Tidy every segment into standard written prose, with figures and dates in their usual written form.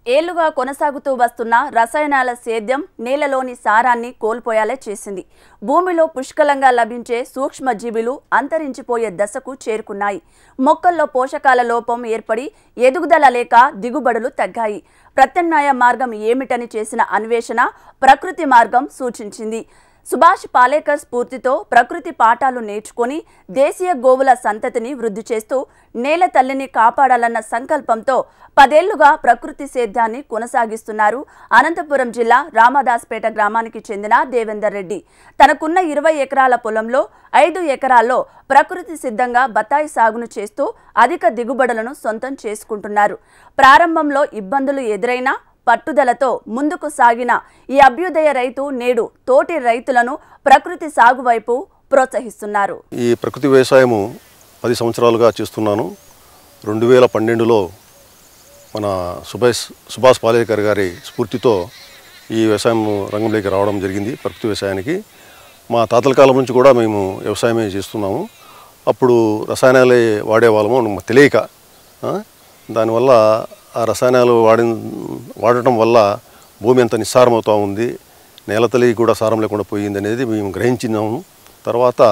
ఏళ్లుగా కొనసాగుతూ వస్తున్న రసాయనాల సేద్యం నేలలోని సారాన్ని కోల్పోయేలా చేసింది. భూమిలో పుష్కలంగా లభించే సూక్ష్మజీవులు అంతరించిపోయే దశకు చేరుకున్నాయి. మొక్కల్లో పోషకాల లోపం ఏర్పడి ఎదుగుదల లేక దిగుబడులు తగ్గాయి. ప్రత్యామ్నాయ మార్గం ఏమిటని చేసిన అన్వేషణ ప్రకృతి మార్గం సూచించింది. సుభాష్ పాలేకర్ స్ఫూర్తితో ప్రకృతి పాఠాలు నేర్చుకొని దేశీయ గోవుల సంతతిని వృద్ధి చేస్తూ నేల తల్లిని కాపాడాలన్న సంకల్పంతో 10 ఏళ్లుగా ప్రకృతి సేద్యాన్ని కొనసాగిస్తున్నారు అనంతపురం జిల్లా రామదాస్పేట గ్రామానికి చెందిన దేవేందర్ రెడ్డి. తనకున్న 20 ఎకరాల పొలంలో 5 ఎకరాల్లో ప్రకృతి సిద్ధంగా బత్తాయి సాగును చేస్తూ అధిక దిగుబడులను సొంతం చేసుకుంటున్నారు. ప్రారంభంలో ఇబ్బందులు ఎదురైనా పట్టుదలతో ముందుకు సాగిన ఈ అభ్యుదయ రైతు నేడు తోటి రైతులను ప్రకృతి సాగు వైపు ప్రోత్సహిస్తున్నారు. ఈ ప్రకృతి వ్యవసాయము 10 సంవత్సరాలుగా చేస్తున్నాను. 2012లో మన సుభాష్ పాలేకర్ గారి స్ఫూర్తితో ఈ వ్యవసాయం రంగంలోకి రావడం జరిగింది. ప్రకృతి వ్యవసాయానికి మా తాతల కాలం నుంచి కూడా మేము వ్యవసాయమే చేస్తున్నాము. అప్పుడు రసాయనాలే వాడేవాళ్ళము తెలియక. దానివల్ల ఆ రసాయనాలు వాడటం వల్ల భూమి ఎంత నిస్సారమవుతూ ఉంది, నేల తల్లి కూడా సారం లేకుండా పోయింది అనేది మేము గ్రహించినాము. తర్వాత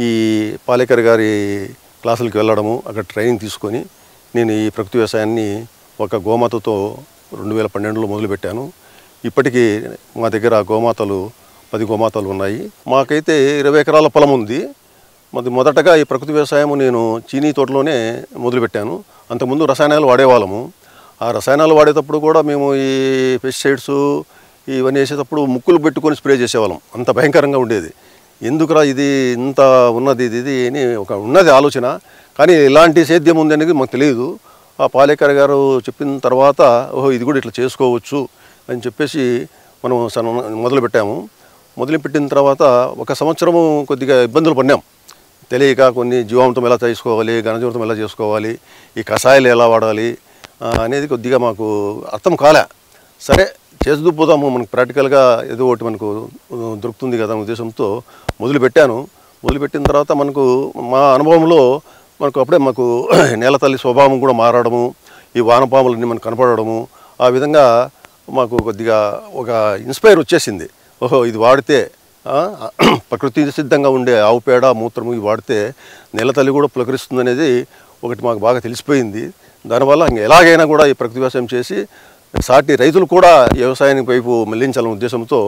ఈ పాలేకర్ గారి క్లాసులకు వెళ్ళడము, అక్కడ ట్రైనింగ్ తీసుకొని నేను ఈ ప్రకృతి వ్యవసాయాన్ని ఒక గోమాతతో 2012లో మొదలుపెట్టాను. ఇప్పటికీ మా దగ్గర గోమాతలు 10 గోమాతలు ఉన్నాయి. మాకైతే 20 ఎకరాల పొలం ఉంది. మొదటగా ఈ ప్రకృతి వ్యవసాయం నేను చీనీ తోటలోనే మొదలుపెట్టాను. అంతకుముందు రసాయనాలు వాడేవాళ్ళము. ఆ రసాయనాలు వాడేటప్పుడు కూడా మేము ఈ పెస్టిసైడ్స్ ఇవన్నీ వేసేటప్పుడు ముక్కులు పెట్టుకొని స్ప్రే చేసేవాళ్ళం. అంత భయంకరంగా ఉండేది. ఎందుకురా ఇది ఇంత ఉన్నది ఇది అని ఉన్నది ఆలోచన. కానీ ఇలాంటి సేద్యం ఉంది అనేది మాకు తెలియదు. ఆ పాలేకర్ గారు చెప్పిన తర్వాత ఓహో ఇది కూడా ఇట్లా చేసుకోవచ్చు అని చెప్పేసి మనం మొదలుపెట్టాము. మొదలుపెట్టిన తర్వాత 1 సంవత్సరము కొద్దిగా ఇబ్బందులు పడినాం. తెలియక కొన్ని జీవామృతం ఎలా చేసుకోవాలి, ఘనజీవామృతం ఎలా చేసుకోవాలి, ఈ కషాయాలు ఎలా వాడాలి అనేది కొద్దిగా మాకు అర్థం కాలే. సరే చేస్తూ పోదాము, మనకు ప్రాక్టికల్గా ఏదో ఒకటి మనకు దొరుకుతుంది కదా ఉద్దేశంతో మొదలుపెట్టాను. మొదలుపెట్టిన తర్వాత మా అనుభవంలో అప్పుడే మాకు నేల తల్లి స్వభావం కూడా మారడము, ఈ వానపాములన్నీ మనకు కనపడము, ఆ విధంగా మాకు కొద్దిగా ఒక ఇన్స్పైర్ వచ్చేసింది. ఓహో ఇది వాడితే ప్రకృతి సిద్ధంగా ఉండే ఆవు పేడ మూత్రము ఇవి వాడితే నేల తల్లి కూడా పులకరిస్తుంది అనేది ఒకటి మాకు బాగా తెలిసిపోయింది. దానివల్ల ఎలాగైనా కూడా ఈ ప్రకృతి వ్యవసాయం చేసి సాటి రైతులు కూడా వ్యవసాయానికి వైపు మళ్లించాలనే ఉద్దేశంతో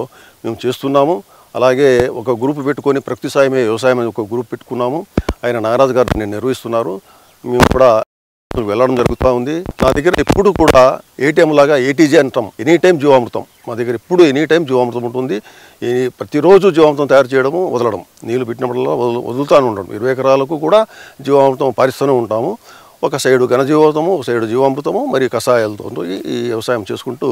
మేము చేస్తున్నాము. అలాగే ఒక గ్రూప్ పెట్టుకొని ప్రకృతి సాయమే వ్యవసాయం ఒక గ్రూప్ పెట్టుకున్నాము. ఆయన నాగరాజు గారు నేను నిర్వహిస్తున్నారు. మేము కూడా వెళ్ళడం జరుగుతూ ఉంది. నా దగ్గర ఎప్పుడు కూడా ఏటీఎం లాగా ఏటీజీ అంటాం, ఎనీ టైం జీవామృతం. మా దగ్గర ఎప్పుడు ఎనీ టైం జీవామృతం ఉంటుంది. ప్రతిరోజు జీవామృతం తయారు చేయడము, వదలడం, నీళ్లు పెట్టినప్పుడల్లా వదులుతూనే ఉండడం. 20 ఎకరాలకు కూడా జీవామృతం పారిస్తూనే ఉంటాము. ఒక సైడు ఘనజీవామృతము, ఒక సైడు జీవామృతము, మరి కషాయాలతో ఈ వ్యవసాయం చేసుకుంటూ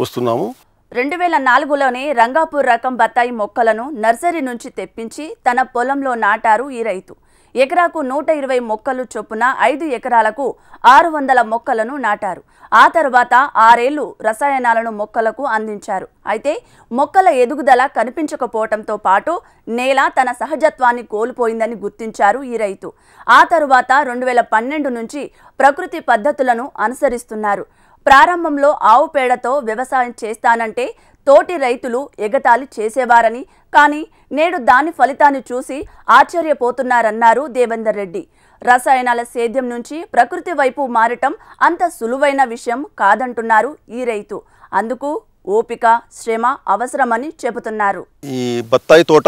వస్తున్నాము. 2004లోనే రంగాపూర్ రకం బత్తాయి మొక్కలను నర్సరీ నుంచి తెప్పించి తన పొలంలో నాటారు ఈ రైతు. ఎకరాకు 120 మొక్కలు చొప్పున 5 ఎకరాలకు 600 మొక్కలను నాటారు. ఆ తర్వాత 6 ఏళ్లు రసాయనాలను మొక్కలకు అందించారు. అయితే మొక్కల ఎదుగుదల కనిపించకపోవడంతో పాటు నేల తన సహజత్వాన్ని కోల్పోయిందని గుర్తించారు ఈ రైతు. ఆ తరువాత 2012 నుంచి ప్రకృతి పద్ధతులను అనుసరిస్తున్నారు. ప్రారంభంలో ఆవు పేడతో వ్యవసాయం చేస్తానంటే తోటి రైతులు ఎగతాళి చేసేవారని, కానీ నేడు దాని ఫలితాన్ని చూసి ఆశ్చర్యపోతున్నారన్నారు దేవేందర్ రెడ్డి. రసాయనాల సేద్యం నుంచి ప్రకృతి వైపు మారటం అంత సులువైన విషయం కాదంటున్నారు ఈ రైతు. అందుకు ఓపిక, శ్రమ అవసరమని చెబుతున్నారు. ఈ బత్తాయి తోట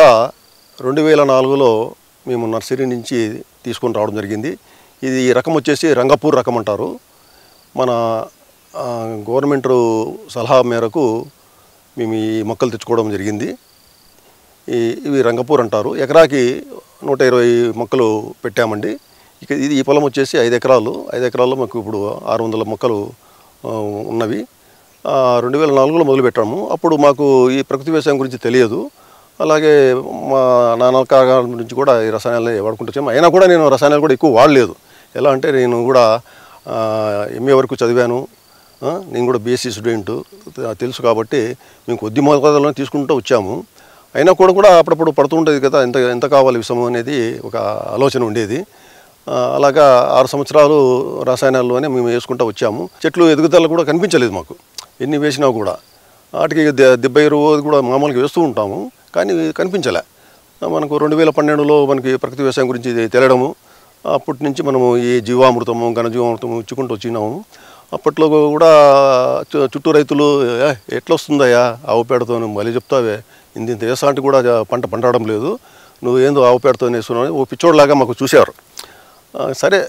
2004లో మేము నర్సరీ నుంచి తీసుకొని రావడం జరిగింది. ఇది రకం వచ్చేసి రంగపూర్ రకం అంటారు. మన గవర్నమెంట్ సలహా మేరకు మేము ఈ మొక్కలు తెచ్చుకోవడం జరిగింది. ఇవి రంగపూర్ అంటారు. ఎకరాకి 120 మొక్కలు పెట్టామండి. ఇది ఈ పొలం వచ్చేసి 5 ఎకరాలు. 5 ఎకరాల్లో మాకు ఇప్పుడు 600 మొక్కలు ఉన్నవి. 2004లో మొదలుపెట్టాము. అప్పుడు మాకు ఈ ప్రకృతి వ్యవసాయం గురించి తెలియదు. అలాగే మా నాన్నగారి నుంచి కూడా ఈ రసాయనాలు వాడుకుంటూ వచ్చాము. అయినా కూడా నేను రసాయనాలు కూడా ఎక్కువ వాడలేదు. ఎలా అంటే నేను కూడా ఎంఏ వరకు చదివాను. నేను కూడా బీఎస్సీ స్టూడెంట్ తెలుసు కాబట్టి మేము కొద్ది మోతాదులో తీసుకుంటూ వచ్చాము. అయినా కూడా అప్పుడప్పుడు పడుతూ ఉంటుంది కదా, ఎంత కావాలి విషము అనేది ఒక ఆలోచన ఉండేది. అలాగా 6 సంవత్సరాలు రసాయనాల్లోనే మేము వేసుకుంటూ వచ్చాము. చెట్లు ఎదుగుదల కూడా కనిపించలేదు మాకు, ఎన్ని వేసినా కూడా. వాటికి దిబ్బ ఎరువు కూడా మామూలుగా వేస్తూ ఉంటాము, కానీ కనిపించలే. మనకు 2012లో మనకి ప్రకృతి వ్యవసాయం గురించి తెలియడము, అప్పటి నుంచి మనము ఈ జీవామృతము ఘనజీవామృతము ఇచ్చుకుంటూ వచ్చినాము. అప్పట్లో కూడా చుట్టూ రైతులు ఎట్లా వస్తుందయ్యా ఆవు పేడతో, మళ్ళీ చెప్తావే ఇంత వేసాంటి కూడా పంట పండడం లేదు, నువ్వు ఏందో ఆవు పేడతో వేస్తున్నావు ఓ పిచ్చోడ్లాగా మాకు చూశారు. సరే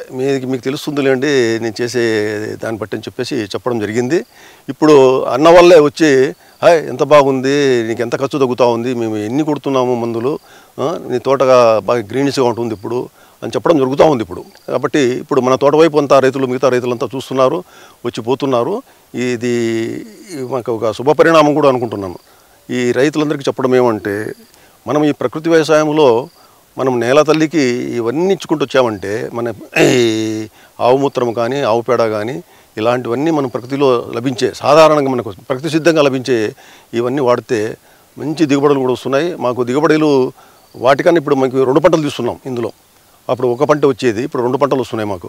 మీకు తెలుస్తుందిలేండి నేను చేసే దాన్ని బట్టి అని చెప్పేసి చెప్పడం జరిగింది. ఇప్పుడు అన్న వల్లే వచ్చి హాయ్ ఎంత బాగుంది, నీకు ఎంత ఖర్చు తగ్గుతూ ఉంది, మేము ఎన్ని కొడుతున్నాము మందులు, నీ తోటగా బాగా గ్రీనిష్గా ఉంటుంది ఇప్పుడు అని చెప్పడం జరుగుతూ ఉంది ఇప్పుడు. కాబట్టి ఇప్పుడు మన తోట వైపు అంతా మిగతా రైతులంతా చూస్తున్నారు, వచ్చి పోతున్నారు. ఇది మాకు ఒక శుభ పరిణామం కూడా అనుకుంటున్నాను. ఈ రైతులందరికీ చెప్పడం ఏమంటే, మనం ఈ ప్రకృతి వ్యవసాయంలో మనం నేల తల్లికి ఇవన్నీ ఇచ్చుకుంటూ వచ్చామంటే, మన ఆవు మూత్రం కానీ ఆవు పేడ కానీ ఇలాంటివన్నీ మనం ప్రకృతిలో లభించే, సాధారణంగా మనకు ప్రకృతి సిద్ధంగా లభించే ఇవన్నీ వాడితే మంచి దిగుబడులు కూడా వస్తున్నాయి. మాకు దిగుబడులు వాటికన్నా ఇప్పుడు మనకి 2 పంటలు తీస్తున్నాం ఇందులో. అప్పుడు ఒక పంట వచ్చేది, ఇప్పుడు 2 పంటలు వస్తున్నాయి మాకు.